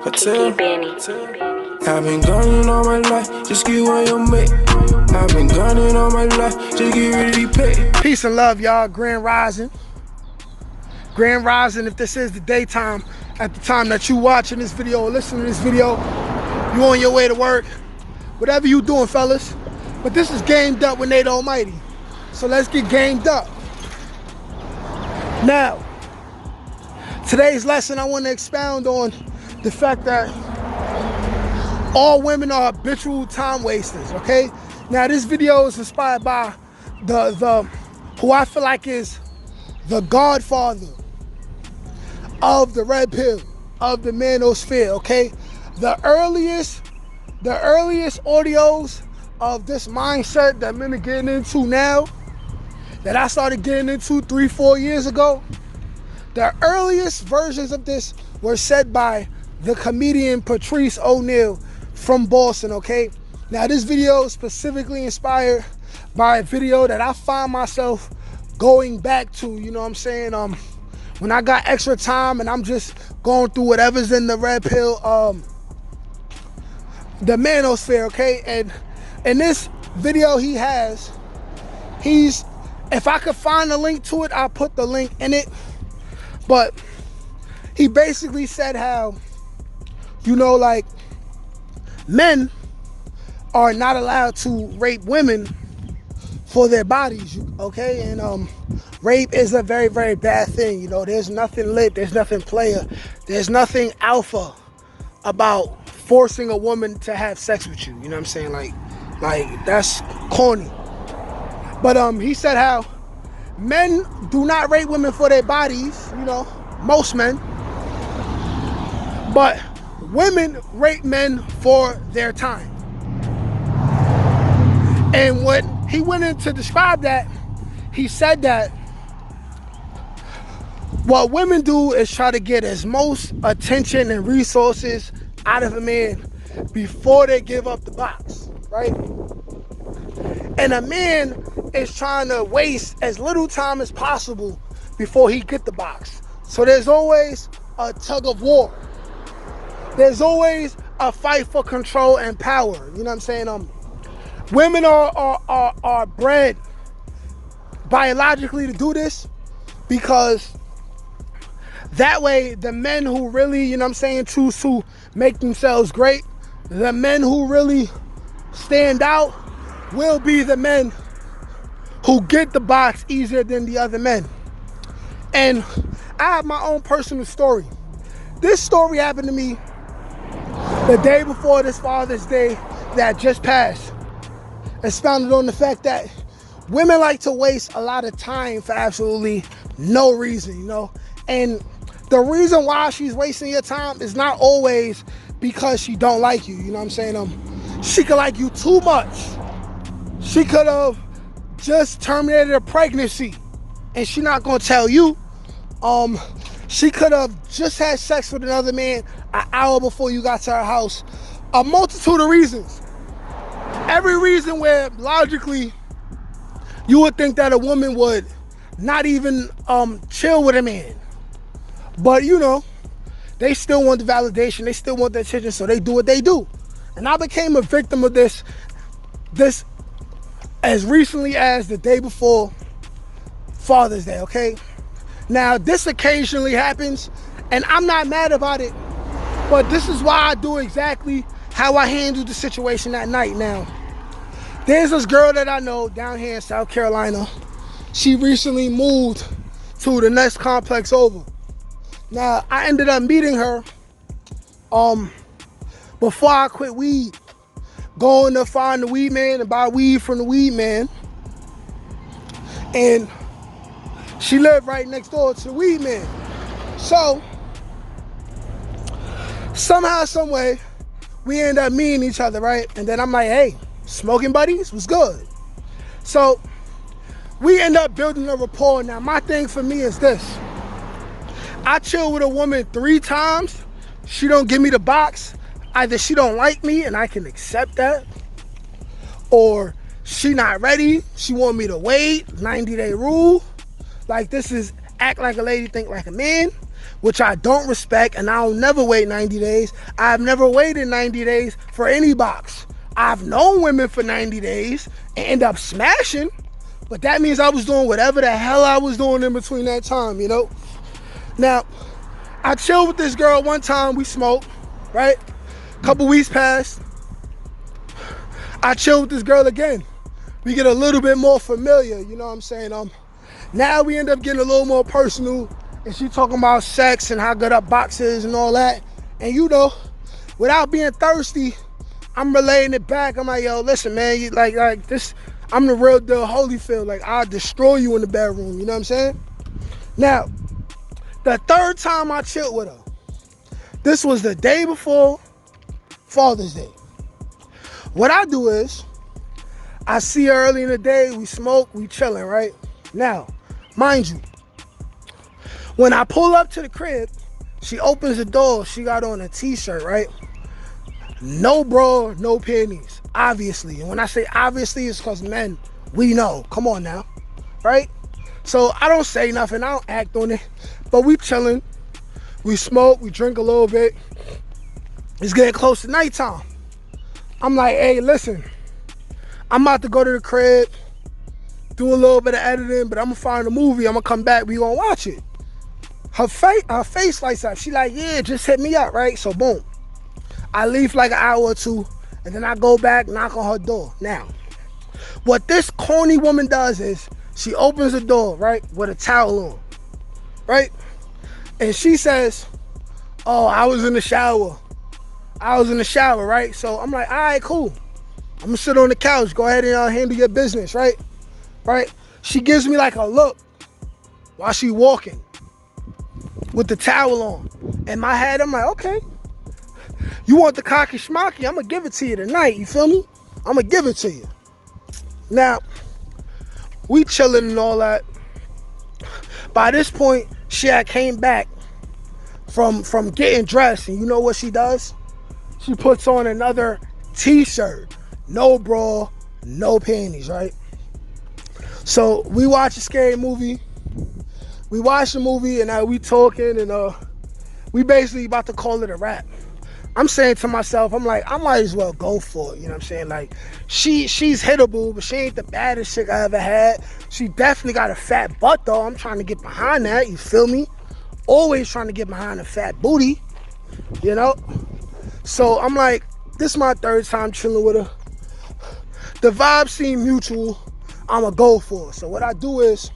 Hotel. I've been gunning all my life, just get what you make. I've been gunning all my life, just get rid of these pay. Peace and love, y'all. Grand Rising. Grand Rising, if this is the daytime, at the time that you watching this video or listening to this video, you on your way to work. Whatever you doing, fellas. But this is Gamed Up with Nate Almighty. So let's get gamed up. Now, today's lesson, I want to expound on the fact that all women are habitual time wasters, okay? Now, this video is inspired by the who I feel like is the godfather of the red pill, of the manosphere, okay? The earliest audios of this mindset that men are getting into now, that I started getting into 3-4 years ago, the earliest versions of this were said by the comedian Patrice O'Neal from Boston, okay? Now, this video is specifically inspired by a video that I find myself going back to, you know what I'm saying? When I got extra time and I'm just going through whatever's in the red pill, the manosphere, okay? And in this video he's, if I could find a link to it, I'll put the link in it. But he basically said how, you know, like, men are not allowed to rape women for their bodies, okay? And rape is a very, very bad thing. You know, there's nothing lit, there's nothing player, there's nothing alpha about forcing a woman to have sex with you. You know what I'm saying? Like that's corny. But he said how men do not rape women for their bodies, you know, most men. But women rape men for their time. And when he went in to describe that, he said that what women do is try to get as most attention and resources out of a man before they give up the box, right? And a man is trying to waste as little time as possible before he get the box. So there's always a tug of war. There's always a fight for control and power. You know what I'm saying? Women are bred biologically to do this because that way the men who really, you know what I'm saying, choose to make themselves great, the men who really stand out will be the men who get the box easier than the other men. And I have my own personal story. This story happened to me the day before this Father's Day that just passed. Expounded on the fact that women like to waste a lot of time for absolutely no reason, you know? And the reason why she's wasting your time is not always because she don't like you, you know what I'm saying? She could like you too much. She could have just terminated a pregnancy and she not gonna tell you. She could have just had sex with another man an hour before you got to her house. A multitude of reasons. Every reason where logically you would think that a woman would not even chill with a man. But you know, they still want the validation, they still want the attention, so they do what they do. And I became a victim of this as recently as the day before Father's Day, okay? Now, this occasionally happens, and I'm not mad about it, but this is why I do exactly how I handled the situation that night. Now, there's this girl that I know down here in South Carolina. She recently moved to the next complex over. Now, I ended up meeting her before I quit weed, going to find the weed man and buy weed from the weed man. And she lived right next door to the weed man. So, somehow, some way, we end up meeting each other, right? And then I'm like, hey, smoking buddies was good. So, we end up building a rapport. Now, my thing for me is this. I chill with a woman 3 times. She don't give me the box. Either she don't like me and I can accept that, or she not ready. She want me to wait, 90-day rule. Like, this is act like a lady, think like a man. which I don't respect, and I'll never wait 90 days. I've never waited 90 days for any box. I've known women for 90 days and end up smashing, but that means I was doing whatever the hell I was doing in between that time, you know? Now, I chilled with this girl one time, we smoked, right? Couple weeks passed. I chilled with this girl again. We get a little bit more familiar, you know what I'm saying? Now we end up getting a little more personal, and she talking about sex and how good her box is and all that. And you know, without being thirsty, I'm relaying it back. I'm like, yo, listen, man, you like this, I'm the real deal Holyfield. Like, I'll destroy you in the bedroom, you know what I'm saying? Now, the third time I chilled with her, this was the day before Father's Day. What I do is, I see her early in the day, we smoke, we chilling, right? Now, mind you, when I pull up to the crib, she opens the door, she got on a t-shirt, right? No bra, no panties, obviously. And when I say obviously, it's because men, we know. Come on now, right? So I don't say nothing, I don't act on it, but we chilling, we smoke, we drink a little bit. It's getting close to nighttime. I'm like, hey, listen, I'm about to go to the crib, do a little bit of editing, but I'm gonna find a movie, I'm gonna come back, we gonna watch it. Her face lights up. She like, yeah, just hit me up, right? So boom. I leave for like an hour or two, and then I go back, knock on her door. Now, what this corny woman does is, she opens the door, right, with a towel on, right? And she says, oh, I was in the shower, right? So I'm like, all right, cool. I'm gonna sit on the couch, go ahead and handle your business, right? Right? She gives me like a look while she walking with the towel on. In my head, I'm like, okay, you want the cocky schmocky, I'm gonna give it to you tonight, you feel me? I'm gonna give it to you. Now, we chilling and all that. By this point, she had came back from getting dressed, and you know what she does? She puts on another t-shirt, no bra, no panties, right? So we watch a scary movie. We watch the movie, and we talking, and we basically about to call it a wrap. I'm saying to myself, I'm like, I might as well go for it, you know what I'm saying? Like, she's hittable, but she ain't the baddest chick I ever had. She definitely got a fat butt, though. I'm trying to get behind that, you feel me? Always trying to get behind a fat booty, you know? So I'm like, this is my third time chilling with her. The vibes seem mutual. I'ma go for it. So what I do is,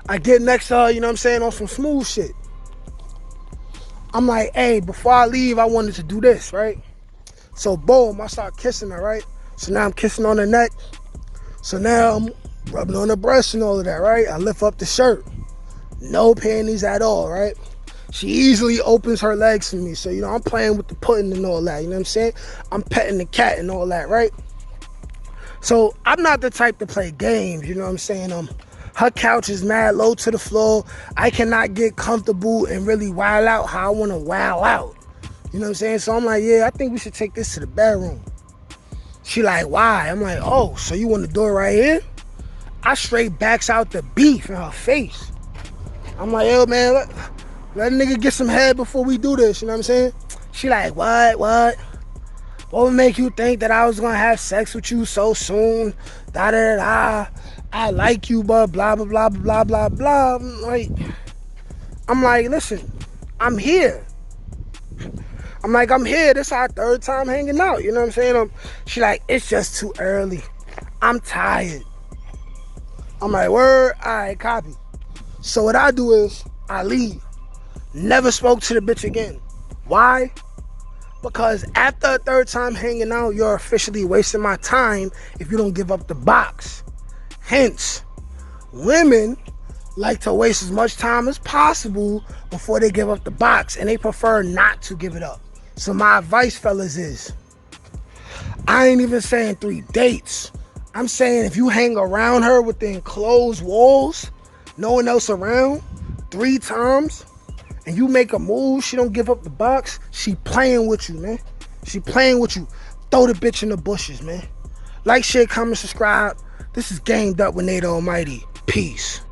I get next to her, you know what I'm saying, on some smooth shit. I'm like, hey, before I leave, I wanted to do this, right? So boom, I start kissing her, right? So now I'm kissing on the neck. So now I'm rubbing on the breast and all of that, right? I lift up the shirt. No panties at all, right? She easily opens her legs for me. So, you know, I'm playing with the pudding and all that, you know what I'm saying? I'm petting the cat and all that, right? So I'm not the type to play games, you know what I'm saying? Her couch is mad low to the floor. I cannot get comfortable and really wild out how I want to wild out. You know what I'm saying? So I'm like, yeah, I think we should take this to the bedroom. She like, why? I'm like, oh, so you want the door right here? I straight backs out the beef in her face. I'm like, yo, man, let a nigga get some head before we do this, you know what I'm saying? She like, what? What would make you think that I was gonna have sex with you so soon? Da da da. I like you, but blah blah blah blah blah blah. I'm like, listen, I'm here. I'm here. This is our third time hanging out. You know what I'm saying? She like, it's just too early. I'm tired. I'm like, word, all right, copy. So what I do is I leave. Never spoke to the bitch again. Why? Because after a third time hanging out, you're officially wasting my time if you don't give up the box. Hence, women like to waste as much time as possible before they give up the box, and they prefer not to give it up. So my advice, fellas, is I ain't even saying 3 dates. I'm saying if you hang around her within closed walls, no one else around, 3 times, and you make a move, she don't give up the box, she playing with you, man. She playing with you. Throw the bitch in the bushes, man. Like, share, comment, subscribe. This is Gamed Up with Nate Almighty. Peace.